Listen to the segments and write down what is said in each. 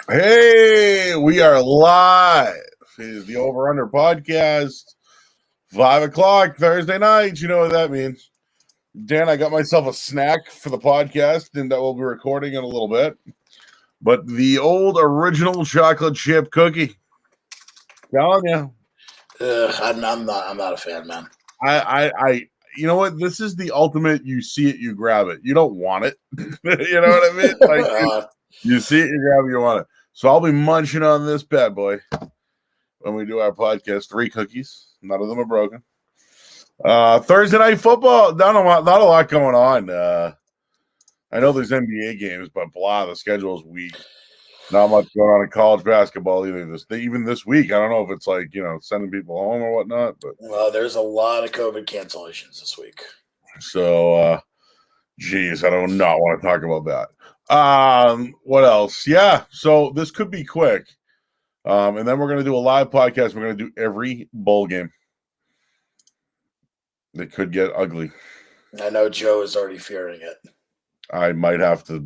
Hey, we are live. It is the Over Under podcast. 5 o'clock Thursday night. You know what that means. Dan, I got myself a snack for the podcast, and that we'll be recording in a little bit. But the old original chocolate chip cookie. Telling you. I'm not a fan, man. You know what? This is the ultimate. You see it, you grab it. You don't want it. You know what I mean? Like you see it, you grab it, you want it. So I'll be munching on this bad boy when we do our podcast. 3 cookies. None of them are broken. Thursday night football. Not a lot going on. I know there's NBA games, but the schedule is weak. Not much going on in college basketball either. Even this week, I don't know if it's like sending people home or whatnot. But there's a lot of COVID cancellations this week. So, geez, I do not want to talk about that. What else? Yeah. So this could be quick. And then we're going to do a live podcast. We're going to do every bowl game. It could get ugly. I know Joe is already fearing it. I might have to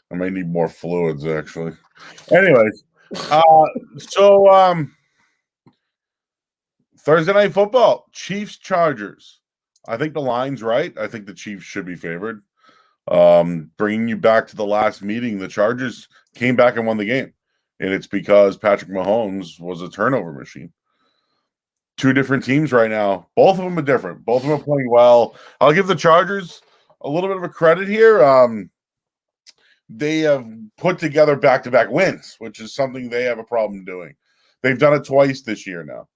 I may need more fluids actually. Anyways, Thursday night football, Chiefs Chargers. I think the line's right. I think the Chiefs should be favored. Bringing you back to the last meeting, the Chargers came back and won the game, and it's because Patrick Mahomes was a turnover machine. 2 different teams right now. Both of them are different. Both of them are playing well. I'll give the Chargers a little bit of a credit here. They have put together back-to-back wins, which is something they have a problem doing. They've done it twice this year now.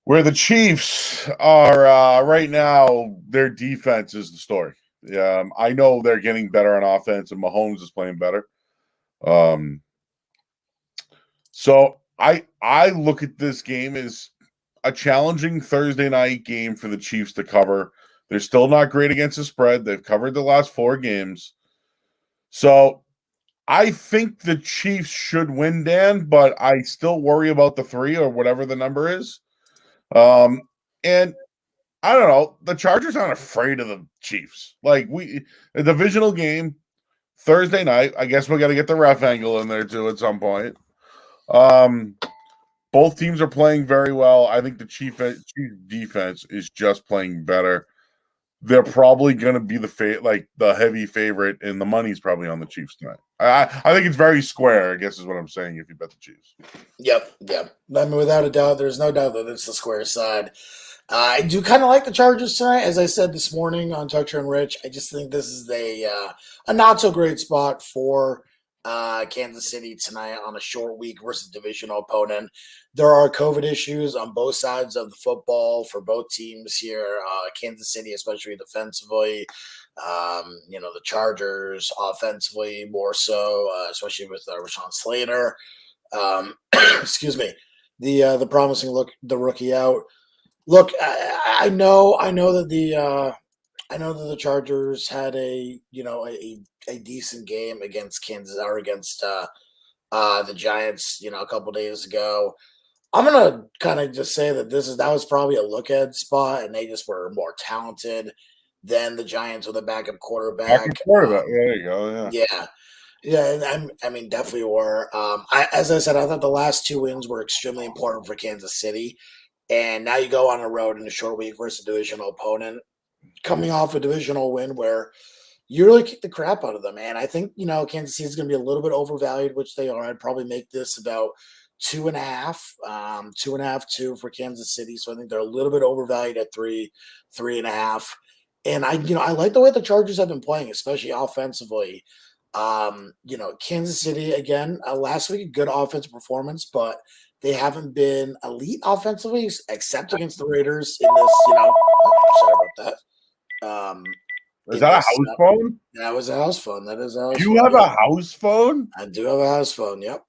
Where the Chiefs are right now, their defense is the story. I know they're getting better on offense, and Mahomes is playing better. So I look at this game as a challenging Thursday night game for the Chiefs to cover. They're still not great against the spread. They've covered the last 4 games. So I think the Chiefs should win, Dan, but I still worry about the 3 or whatever the number is. And I don't know. The Chargers aren't afraid of the Chiefs. Like a divisional game Thursday night. I guess we got to get the ref angle in there too at some point. Both teams are playing very well. I think the Chiefs defense is just playing better. They're probably going to be the heavy favorite, and the money's probably on the Chiefs tonight. I think it's very square, I guess is what I'm saying, if you bet the Chiefs. Yep. I mean, without a doubt, there's no doubt that it's the square side. I do kind of like the Chargers tonight. As I said this morning on Tucker and Rich, I just think this is a not-so-great spot for Kansas City tonight on a short week versus divisional opponent. There are COVID issues on both sides of the football for both teams here. Kansas City, especially defensively. The Chargers offensively more so, especially with Rashawn Slater. Excuse me. The promising the rookie out. Look, I know that the Chargers had a decent game against Kansas or against the Giants, a couple days ago. I'm gonna kind of just say that that was probably a look ahead spot, and they just were more talented than the Giants with a backup quarterback. There you go. Yeah. I mean, definitely were. As I said, I thought the last 2 wins were extremely important for Kansas City. And now you go on the road in a short week versus a divisional opponent, coming off a divisional win where you really kick the crap out of them. And I think, Kansas City is going to be a little bit overvalued, which they are. I'd probably make this about 2.5, 2.5 for Kansas City. So I think they're a little bit overvalued at 3.5. And I like the way the Chargers have been playing, especially offensively. Kansas City, again, last week, a good offensive performance, but they haven't been elite offensively, except against the Raiders in this, sorry about that. Is that a house phone? That was a house phone. That is a house phone. Do you have a house phone? I do have a house phone, yep.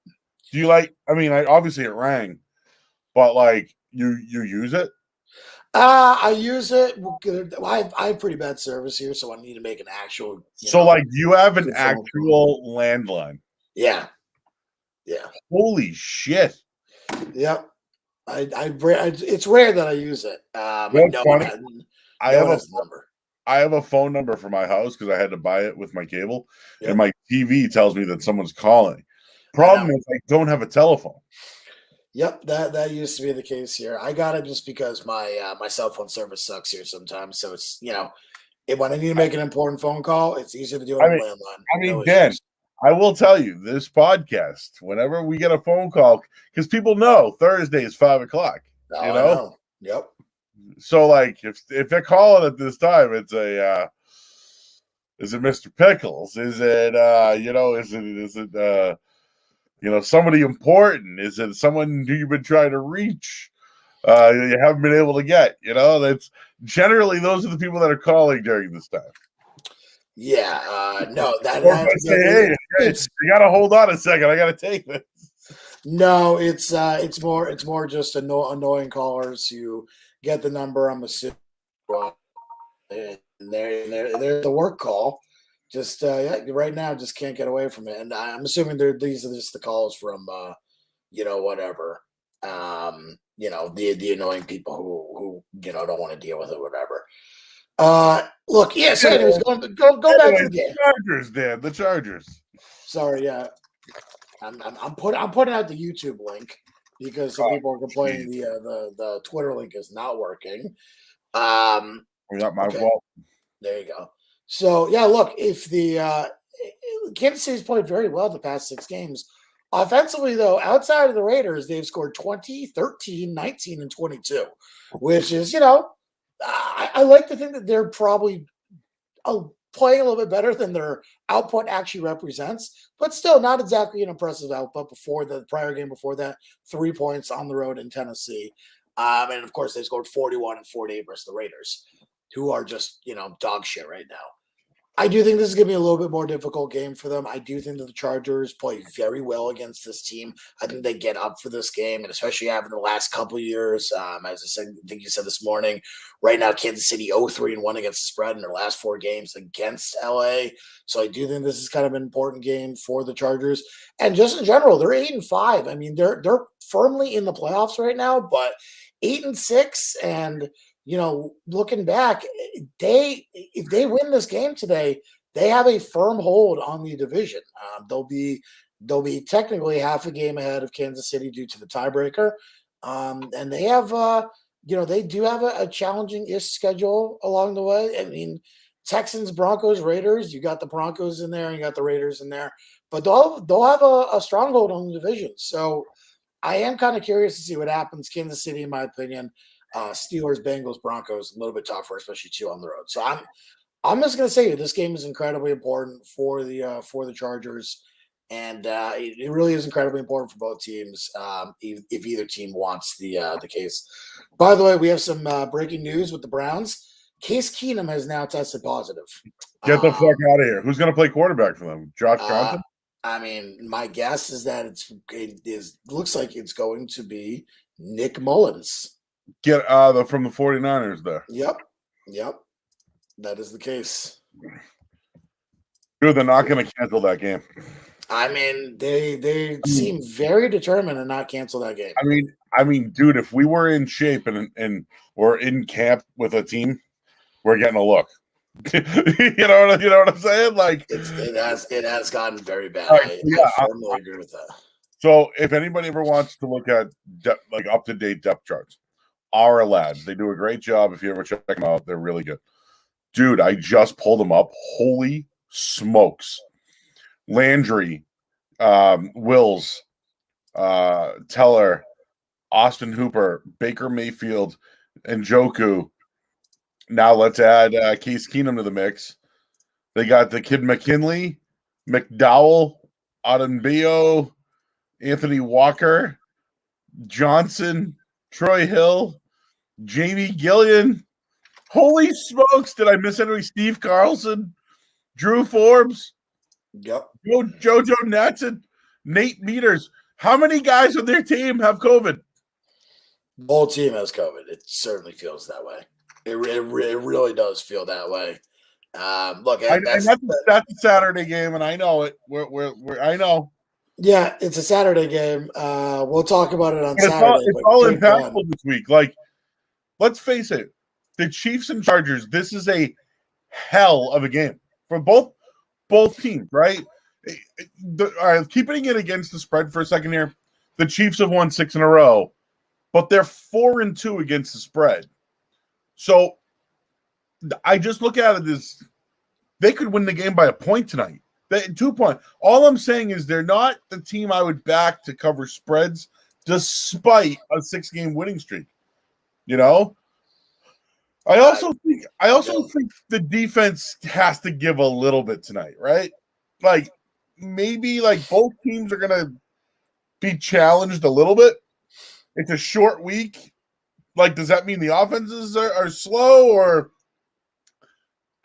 Do you obviously it rang, but you use it? I use it. I have pretty bad service here, so I need to make an actual. You have an actual landline? Yeah. Holy shit! Yep. It's rare that I use it. I have a number. I have a phone number for my house because I had to buy it with my cable, Yep. and my TV tells me that someone's calling. I Problem know. is, I don't have a telephone. Yep, that used to be the case here. I got it just because my cell phone service sucks here sometimes. So it's when I need to make an important phone call, it's easier to do it I on mean, landline. No Dan, issues. I will tell you this podcast. Whenever we get a phone call, because people know Thursday is 5:00. Oh, You I know, know. Yep. so like if they're calling at this time, it's is it Mr. Pickles? Is it somebody important? Is it someone who you've been trying to reach? You haven't been able to get. That's generally those are the people that are calling during this time. Yeah. No, Or if I say, hey, you gotta hold on a second. I gotta take this. No, it's more just annoying callers who get the number. I'm assuming, and they're the work call. Just right now, just can't get away from it. And I'm assuming these are just the calls from whatever. The annoying people who don't want to deal with it, whatever. Look, yeah. So, anyways, go back to the game. The Chargers, Dan. The Chargers. Sorry, yeah. I'm putting out the YouTube link because some people are complaining the Twitter link is not working. Not my fault. There you go. So yeah, look, if the Kansas City's played very well the past 6 games. Offensively, though, outside of the Raiders, they've scored 20, 13, 19, and 22, which is, I like to think that they're probably playing a little bit better than their output actually represents, but still not exactly an impressive output before the prior game before that, 3 points on the road in Tennessee. And, of course, they scored 41 and 48 versus the Raiders, who are just, dog shit right now. I do think this is going to be a little bit more difficult game for them. I do think that the Chargers play very well against this team. I think they get up for this game, and especially having the last couple of years, as I said, I think you said this morning, right now Kansas City 0-3-1 against the spread in their last 4 games against LA. So I do think this is kind of an important game for the Chargers. And just in general, they're 8-5. I mean, they're firmly in the playoffs right now, but 8-6 and looking back, if they win this game today, they have a firm hold on the division. They'll be technically half a game ahead of Kansas City due to the tiebreaker, and they have they do have a challenging-ish schedule along the way. I mean, Texans, Broncos, Raiders. You got the Broncos in there, and you got the Raiders in there, but they'll have a stronghold on the division. So I am kind of curious to see what happens. Kansas City, in my opinion. Steelers, Bengals, Broncos, a little bit tougher, especially 2 on the road. So I'm just going to say this game is incredibly important for the Chargers, and it really is incredibly important for both teams. If either team wants the case. By the way, we have some breaking news with the Browns. Case Keenum has now tested positive. Get the fuck out of here! Who's going to play quarterback for them? Josh Johnson. I mean, my guess is that it looks like it's going to be Nick Mullins. Get from the 49ers there. Yep. That is the case. Dude, they're not going to cancel that game. I mean, they seem very determined to not cancel that game. I mean, dude, if we were in shape and we're in camp with a team, we're getting a look. you know what I'm saying? Like it has gotten very bad. I firmly agree with that. So if anybody ever wants to look at up to date depth charts, our lads, they do a great job. If you ever check them out, they're really good. Dude, I just pulled them up. Holy smokes. Landry, Wills, Teller, Austin Hooper, Baker Mayfield, and Njoku. Now let's add Case Keenum to the mix. They got the kid McKinley, McDowell, Adenbio, Anthony Walker, Johnson, Troy Hill, Jamie Gillian. Holy smokes! Did I miss anybody? Steve Carlson, Drew Forbes, yep, Jojo Natson, Nate Meters. How many guys on their team have COVID? The whole team has COVID. It certainly feels that way. It really does feel that way. Look, that's a Saturday game, and I know it. I know. Yeah, it's a Saturday game. We'll talk about it on Saturday. It's all impactful this week. Like, let's face it, the Chiefs and Chargers. This is a hell of a game for both teams, right? All right, keeping it against the spread for a second here. The Chiefs have won 6 in a row, but they're 4-2 against the spread. So I just look at it as they could win the game by a point tonight. 2 points. All I'm saying is they're not the team I would back to cover spreads despite a 6-game winning streak. You know? I also think the defense has to give a little bit tonight, right? Like maybe like both teams are gonna be challenged a little bit. It's a short week. Like, does that mean the offenses are slow, or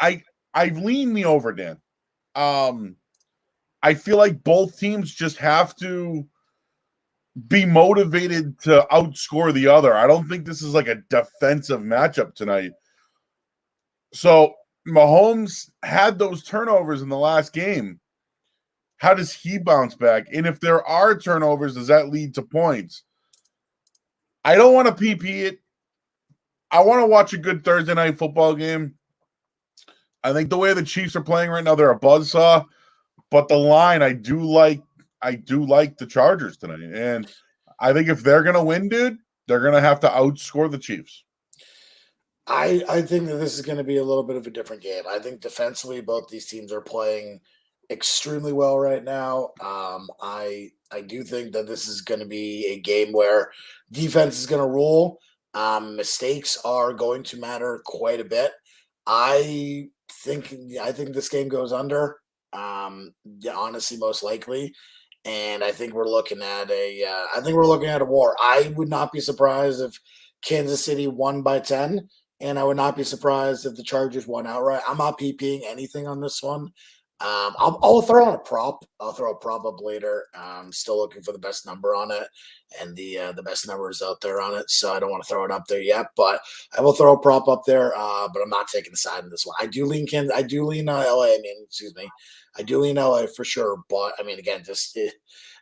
I lean the over, Dan. I feel like both teams just have to be motivated to outscore the other. I don't think this is like a defensive matchup tonight. So Mahomes had those turnovers in the last game. How does he bounce back? And if there are turnovers, does that lead to points? I don't want to PP it. I want to watch a good Thursday night football game. I think the way the Chiefs are playing right now, they're a buzzsaw. But the line, I do like the Chargers tonight. And I think if they're gonna win, dude, they're gonna have to outscore the Chiefs. I think that this is going to be a little bit of a different game. I think defensively, both these teams are playing extremely well right now. I do think that this is going to be a game where defense is going to rule. Mistakes are going to matter quite a bit. I think this game goes under. Yeah, honestly, most likely. And I think we're looking at a war. I would not be surprised if Kansas City won by 10, and I would not be surprised if the Chargers won outright. I'm not PPing anything on this one. I'll throw on a prop. I'll throw a prop up later. I'm still looking for the best number on it, and the best number is out there on it. So I don't want to throw it up there yet, but I will throw a prop up there. But I'm not taking the side in this one. I do lean LA. I do lean LA for sure. But I mean, again, just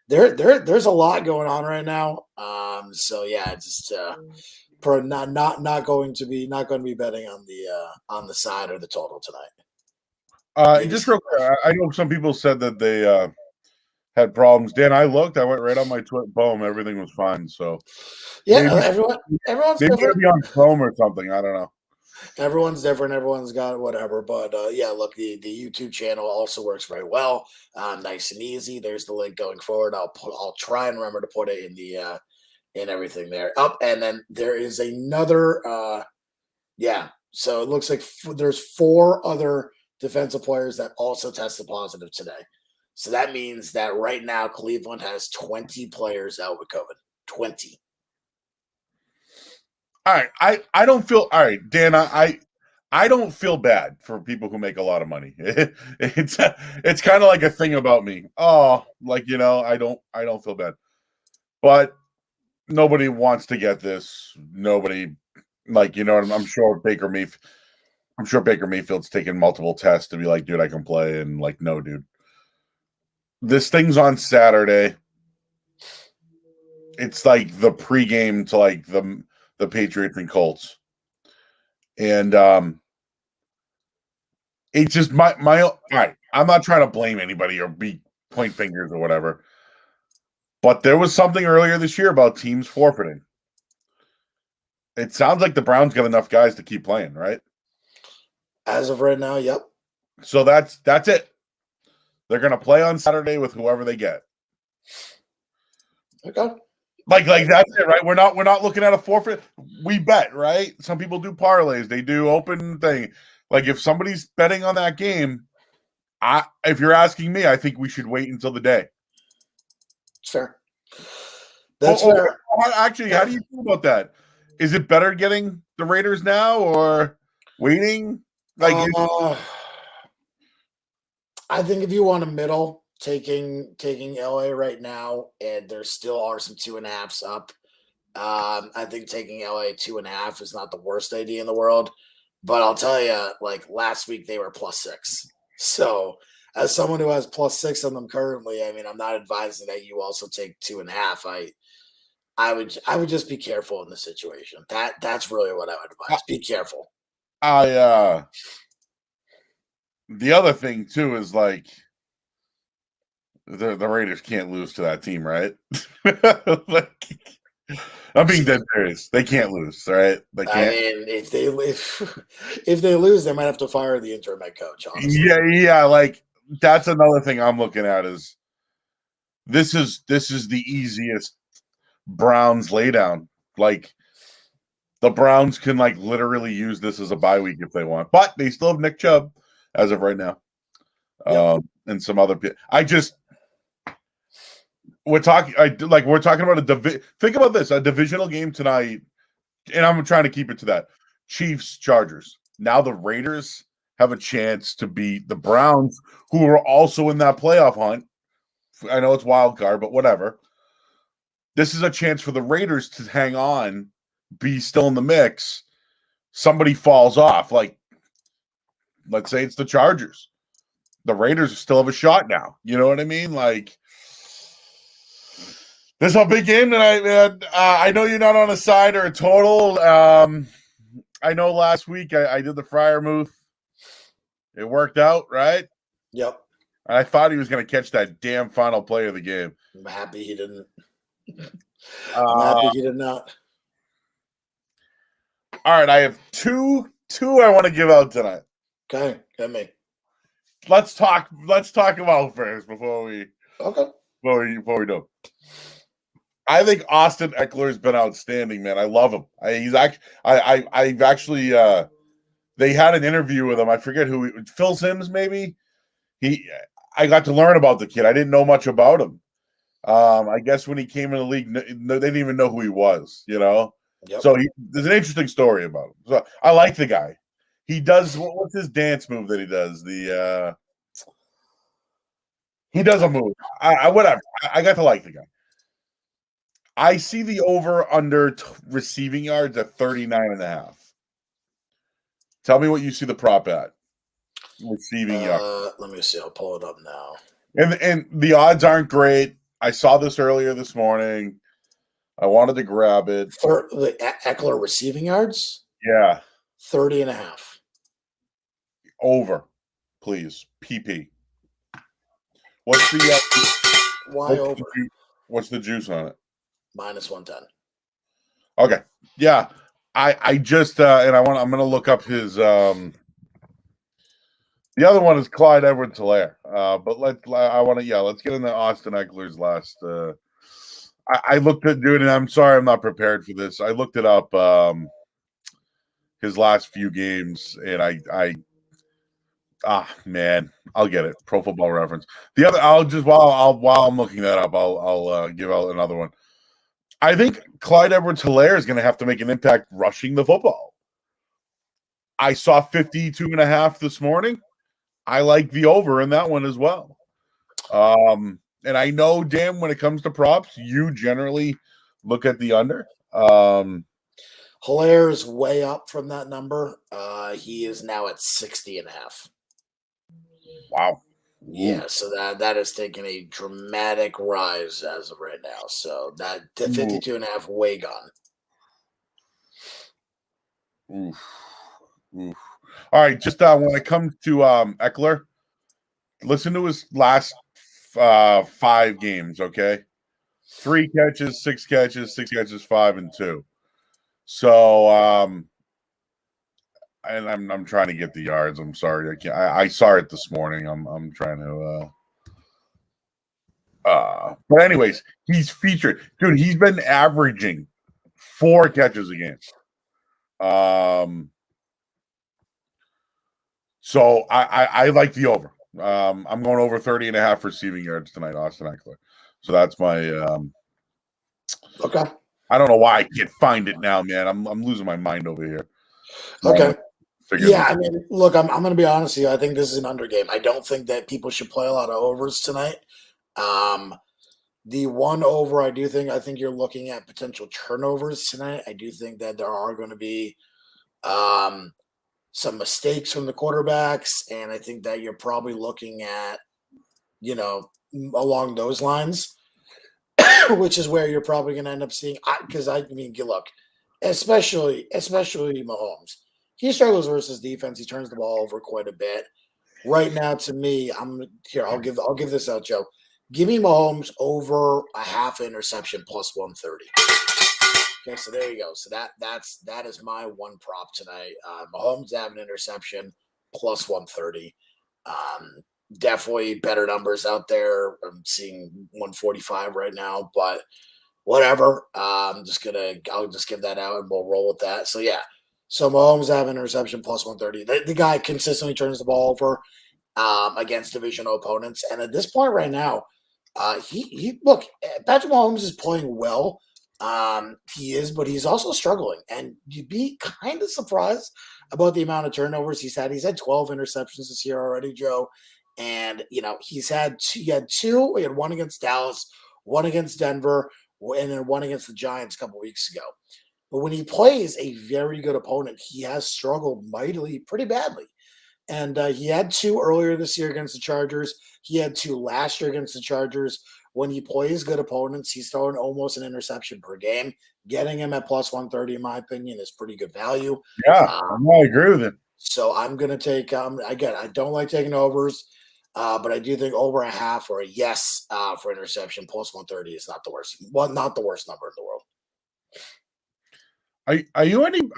there's a lot going on right now. So yeah, just not going to be betting on the side or the total tonight. Just real quick, I know some people said that they had problems. Dan, I looked. I went right on my Twitter. Boom, everything was fine. So yeah, maybe everyone's different. be on Chrome or something. I don't know. Everyone's different. Everyone's got whatever. But yeah, look, the YouTube channel also works very well. Nice and easy. There's the link going forward. I'll try and remember to put it in the in everything there. Up, and then there is another. Yeah, so it looks like there's 4 other defensive players that also tested positive today. So that means that right now Cleveland has 20 players out with COVID. 20. All right, I don't feel all right, Dan. I don't feel bad for people who make a lot of money. It's kind of like a thing about me. Oh, like I don't feel bad, but nobody wants to get this. Nobody I'm sure Baker Mayfield's taken multiple tests to be like, dude, I can play, and like, no, dude. This thing's on Saturday. It's like the pregame to like the Patriots and Colts. And it's just my all right. I'm not trying to blame anybody or point fingers or whatever. But there was something earlier this year about teams forfeiting. It sounds like the Browns got enough guys to keep playing, right? As of right now, yep. So that's it. They're gonna play on Saturday with whoever they get. Okay. Like that's it, right? We're not looking at a forfeit. We bet, right? Some people do parlays. They do open thing. Like if somebody's betting on that game, if you're asking me, I think we should wait until the day. Sure. That's fair. Actually, how do you feel about that? Is it better getting the Raiders now or waiting? Like, I think if you want a middle, taking LA right now, and there still are some 2.5s up. I think taking LA 2.5 is not the worst idea in the world. But I'll tell you, like last week they were +6. So as someone who has +6 on them currently, I mean, I'm not advising that you also take 2.5. I would just be careful in the situation. That's really what I would advise. Be careful. the other thing too is like the Raiders can't lose to that team, right? Like, I'm being dead serious. They can't lose, right? They I can't. mean, if they lose, they might have to fire the interim head coach. Honestly, Yeah. Like that's another thing I'm looking at is this is the easiest Browns laydown. Like the Browns can like literally use this as a bye week if they want, but they still have Nick Chubb as of right now, Yep. and some other. I just we're talking. We're talking about a think about this: a divisional game tonight, and I'm trying to keep it to that. Chiefs Chargers. Now the Raiders have a chance to beat the Browns, who are also in that playoff hunt. I know it's wild card, but whatever. This is a chance for the Raiders to hang on, be still in the mix. Somebody falls off, like let's say it's the Chargers. The Raiders still have a shot now. You know what I mean? Like this is a big game tonight, man. I know you're not on a side or a total. I know last week I did the Freiermuth. It worked out, right? Yep. I thought he was going to catch that damn final play of the game. I'm happy he didn't. I'm happy he did not. All right, I have two I want to give out tonight. Okay, got me. Let's talk about first before we do. I think Austin Eckler has been outstanding, man. I love him. I've actually they had an interview with him. I forget who, Phil Simms maybe. I got to learn about the kid. I didn't know much about him. I guess when he came in the league, they didn't even know who he was, you know? Yep. So there's an interesting story about him. So I like the guy. He does, what's his dance move that he does? He does a move. Whatever. I got to like the guy. I see the over under receiving yards at 39.5. Tell me what you see the prop at. Receiving yards. Let me see. I'll pull it up now. And the odds aren't great. I saw this earlier this morning. I wanted to grab it. The Eckler receiving yards? Yeah. 30.5. Over, please. PP. What's the why over? What's the juice on it? -110. Okay. Yeah. I just and I'm gonna look up his the other one is Clyde Edwards-Helaire. But let's get into Austin Eckler's last I looked at doing it. I'm sorry I'm not prepared for this. I looked it up his last few games and man, I'll get it. Pro Football Reference. The other while I'm looking that up, I'll give out another one. I think Clyde Edwards-Helaire is going to have to make an impact rushing the football. I saw 52.5 this morning. I like the over in that one as well. And I know, Dan, when it comes to props, you generally look at the under. Helaire is way up from that number. He is now at 60.5. Wow. Yeah, so that has taken a dramatic rise as of right now. So that 52.5 way gone. Oof. Oof. All right, just when it comes to Eckler, listen to his last 5 games, okay? 3 catches, 6 catches, 6 catches, 5 and 2. So and I'm trying to get the yards. I'm sorry, I can't. I saw it this morning. I'm trying to. But anyways, he's featured, dude. He's been averaging 4 catches a game. So I like the over. I'm going over 30.5 receiving yards tonight, Austin Eckler. So that's my. Okay. I don't know why I can't find it now, man. I'm losing my mind over here. Okay. Yeah, I mean, look, I'm going to be honest with you. I think this is an under game. I don't think that people should play a lot of overs tonight. The one over, I think you're looking at potential turnovers tonight. I do think that there are going to be some mistakes from the quarterbacks, and I think that you're probably looking at, along those lines, which is where you're probably going to end up seeing. Because look, especially Mahomes. He struggles versus defense. He turns the ball over quite a bit. right now, to me, I'm here. I'll give this out, Joe. Give me Mahomes over a half interception plus 130. Okay, so there you go. So that is my one prop tonight. Mahomes have an interception plus 130. Um, Definitely better numbers out there. I'm seeing 145 right now, but whatever. I'll just give that out and we'll roll with that. So yeah. So Mahomes have an interception plus 130. The guy consistently turns the ball over against divisional opponents. And at this point right now, he look, Patrick Mahomes is playing well. He is, but he's also struggling. And you'd be kind of surprised about the amount of turnovers he's had. He's had 12 interceptions this year already, Joe. And he had two. He had one against Dallas, one against Denver, and then one against the Giants a couple weeks ago. But when he plays a very good opponent, he has struggled mightily, pretty badly. And he had two earlier this year against the Chargers. He had two last year against the Chargers. When he plays good opponents, he's throwing almost an interception per game. Getting him at plus 130, in my opinion, is pretty good value. Yeah, I agree with it. So I'm going to take, again, I don't like taking overs, but I do think over a half or a yes for interception plus 130 is not the worst. Well, not the worst number in the world. Are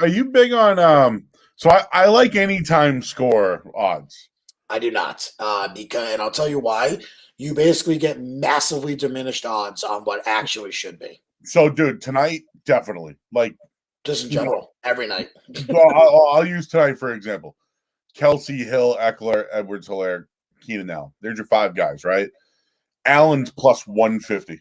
you big on so I like anytime score odds. I do not, because, and I'll tell you why. You basically get massively diminished odds on what actually should be. So, dude, tonight definitely, like, just in general, every night. I'll use tonight for example: Kelsey, Hill, Eckler, Edwards, Hilaire, Keenan Allen. There's your five guys, right? Allen's plus 150.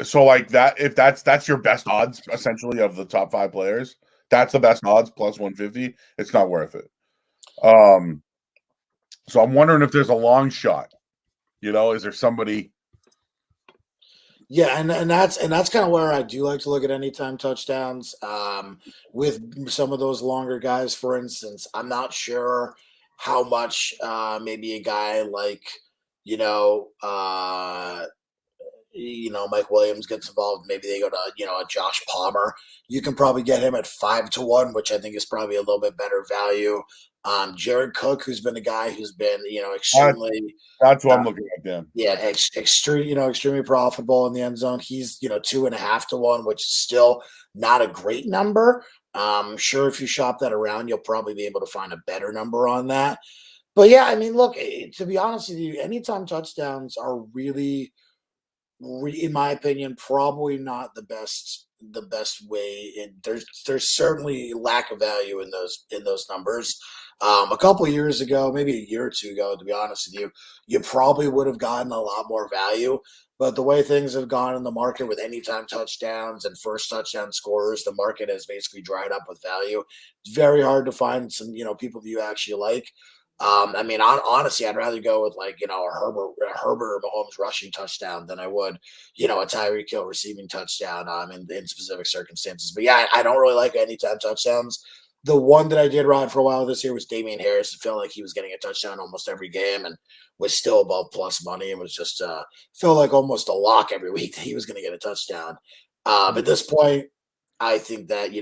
So like that, if that's your best odds essentially of the top five players, that's the best odds plus 150. It's not worth it. So I'm wondering if there's a long shot. Is there somebody? Yeah, and that's kind of where I do like to look at anytime touchdowns. With some of those longer guys, for instance, I'm not sure how much maybe a guy like Mike Williams gets involved. Maybe they go to a Josh Palmer. You can probably get him at 5-1, which I think is probably a little bit better value. Jared Cook, who's been a guy who's been extremely. That's what I'm looking at. Dan. Yeah, extremely profitable in the end zone. He's 2.5-1, which is still not a great number. Sure, if you shop that around, you'll probably be able to find a better number on that. But yeah, I mean, look, to be honest with you, anytime touchdowns are really, in my opinion, probably not the best way. And there's certainly lack of value in those numbers. A couple of years ago, maybe a year or two ago, to be honest with you, you probably would have gotten a lot more value. But the way things have gone in the market with anytime touchdowns and first touchdown scorers, the market has basically dried up with value. It's very hard to find some people that you actually like. I mean, honestly, I'd rather go with a Herbert or Mahomes rushing touchdown than I would, a Tyreek Hill receiving touchdown in specific circumstances. But yeah, I don't really like anytime touchdowns. The one that I did ride for a while this year was Damian Harris. It felt like he was getting a touchdown almost every game and was still above plus money and was just felt like almost a lock every week that he was going to get a touchdown. At this point, I think that,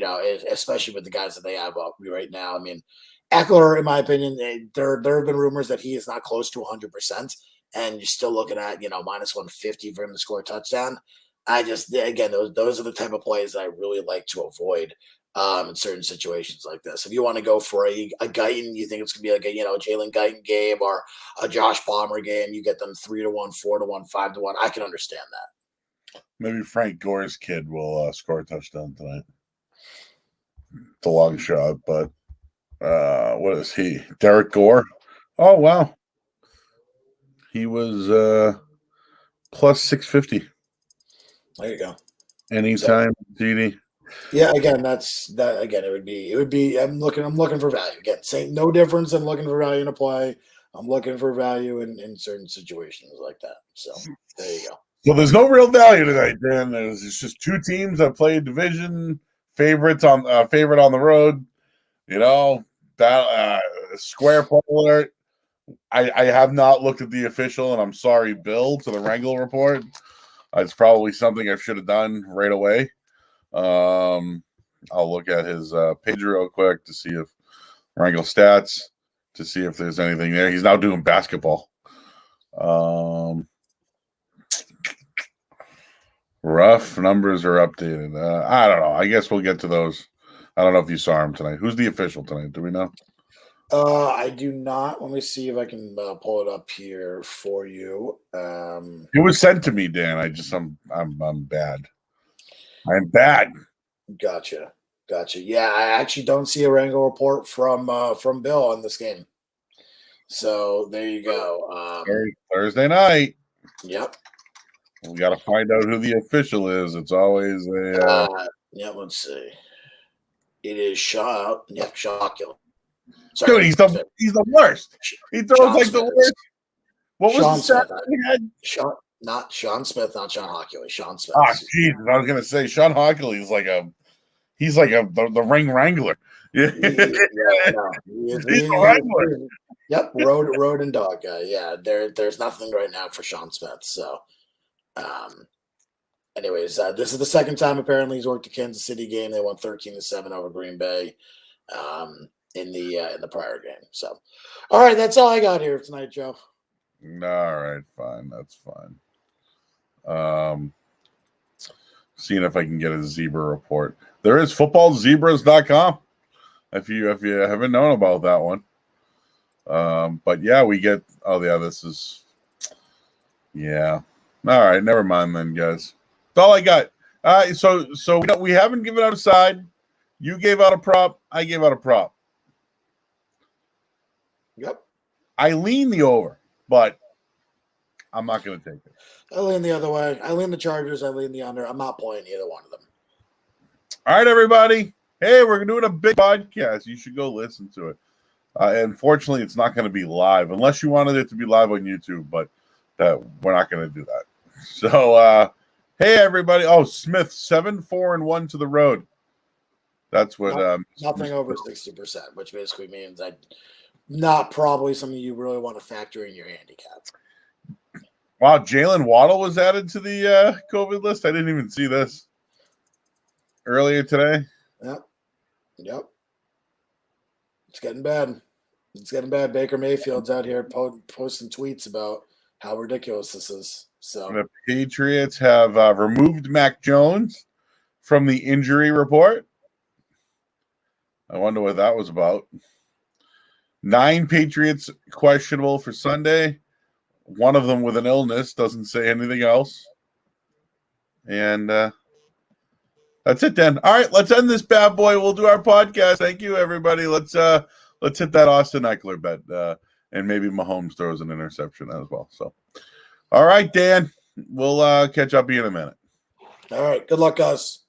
especially with the guys that they have up right now, I mean, Eckler, in my opinion, there have been rumors that he is not close to 100%, and you're still looking at minus 150 for him to score a touchdown. Again, those are the type of plays that I really like to avoid in certain situations like this. If you want to go for a Guyton, you think it's gonna be like a Jalen Guyton game or a Josh Palmer game, you get them 3-1, 4-1, 5-1. I can understand that. Maybe Frank Gore's kid will score a touchdown tonight. It's a long shot, but. What is he? Derek Gore? Oh wow. He was plus 650. There you go. Anytime, DD. Yeah, again, it would be I'm looking for value. Again, same, no difference than looking for value in a play. I'm looking for value in certain situations like that. So there you go. So there's no real value tonight, Dan. It's just two teams that play division favorite on the road. That square play alert. I have not looked at the official, and I'm sorry, Bill, to the Wrangle report. It's probably something I should have done right away. I'll look at his page real quick to see if Wrangle stats to see if there's anything there. He's now doing basketball. Rough numbers are updated. I don't know. I guess we'll get to those. I don't know if you saw him tonight. Who's the official tonight? Do we know? I do not. Let me see if I can pull it up here for you. It was sent to me, Dan. I'm bad. I'm bad. Gotcha. Yeah, I actually don't see a Wrangle report from Bill on this game. So there you go. Thursday night. Yep. We got to find out who the official is. It's always a. Yeah, let's see. It is Shaw. Yep, Shawkill. Dude, he's the worst. He throws like the worst. What was the stat? Not Sean Smith, not Sean Hockley. Sean Smith. Oh, Jesus. I was gonna say Sean Hockley is like the ring wrangler. Yeah. He's the wrangler. Yep, road and dog guy. Yeah, there's nothing right now for Sean Smith. So anyways, this is the second time apparently he's worked a Kansas City game. They won 13-7 over Green Bay. In the prior game. So, all right, that's all I got here tonight, Joe. All right, fine, that's fine. Seeing if I can get a zebra report. There is footballzebras.com. If you haven't known about that one. But yeah, we get. Oh yeah, this is. Yeah. All right, never mind then, guys. That's all I got. So we haven't given out a side. You gave out a prop. I gave out a prop. Yep. I lean the over, but I'm not going to take it. I lean the other way. I lean the Chargers. I lean the under. I'm not playing either one of them. All right, everybody. Hey, we're doing a big podcast. You should go listen to it. Unfortunately, it's not going to be live unless you wanted it to be live on YouTube, but we're not going to do that. So, hey, everybody. Oh, Smith, 7-4-1 to the road. That's what. Nothing over 60%, which basically means not probably something you really want to factor in your handicap. Wow, Jalen Waddle was added to the COVID list. I didn't even see this earlier today. Yep. It's getting bad. Baker Mayfield's out here posting tweets about how ridiculous this is. So the Patriots have removed Mac Jones from the injury report. I wonder what that was about. 9 Patriots questionable for Sunday. One of them with an illness, doesn't say anything else. And that's it then. All right, let's end this bad boy. We'll do our podcast. Thank you, everybody. Let's hit that Austin Eckler bet. And maybe Mahomes throws an interception as well. So, all right, Dan. We'll catch up with you in a minute. All right. Good luck, guys.